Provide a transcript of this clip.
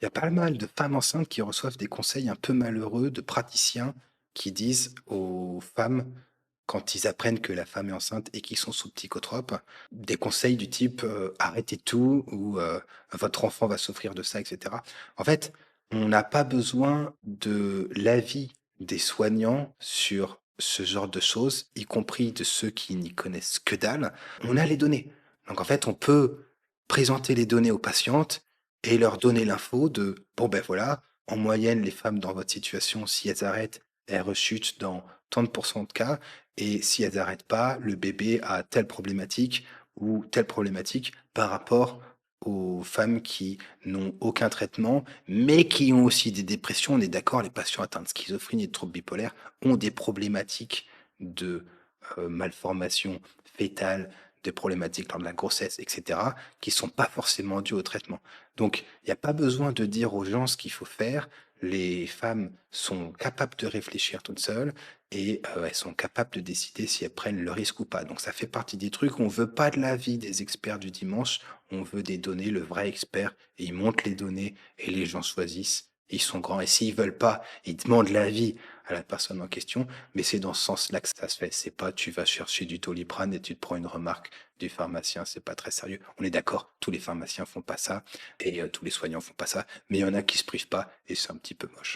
Il y a pas mal de femmes enceintes qui reçoivent des conseils un peu malheureux de praticiens qui disent aux femmes, quand ils apprennent que la femme est enceinte et qu'ils sont sous psychotropes, des conseils du type arrêtez tout ou votre enfant va souffrir de ça, etc. En fait, on n'a pas besoin de l'avis des soignants sur ce genre de choses, y compris de ceux qui n'y connaissent que dalle. On a les données. Donc en fait, on peut présenter les données aux patientes et leur donner l'info de bon ben voilà, en moyenne, les femmes dans votre situation, si elles arrêtent, elles rechutent dans tant de cas, et si elles n'arrêtent pas, le bébé a telle problématique ou telle problématique par rapport aux femmes qui n'ont aucun traitement, mais qui ont aussi des dépressions. On est d'accord, les patients atteints de schizophrénie et de troubles bipolaires ont des problématiques de malformation fétale, des problématiques lors de la grossesse, etc., qui sont pas forcément dues au traitement. Donc, il n'y a pas besoin de dire aux gens ce qu'il faut faire. Les femmes sont capables de réfléchir toutes seules et elles sont capables de décider si elles prennent le risque ou pas. Donc, ça fait partie des trucs. On veut pas de l'avis des experts du dimanche. On veut des données, le vrai expert. Et ils montrent les données et les gens choisissent. Ils sont grands. Et s'ils veulent pas, ils demandent l'avis à la personne en question. Mais c'est dans ce sens-là que ça se fait. C'est pas tu vas chercher du Doliprane et tu te prends une remarque du pharmacien. C'est pas très sérieux. On est d'accord. Tous les pharmaciens font pas ça et tous les soignants font pas ça. Mais il y en a qui se privent pas et c'est un petit peu moche.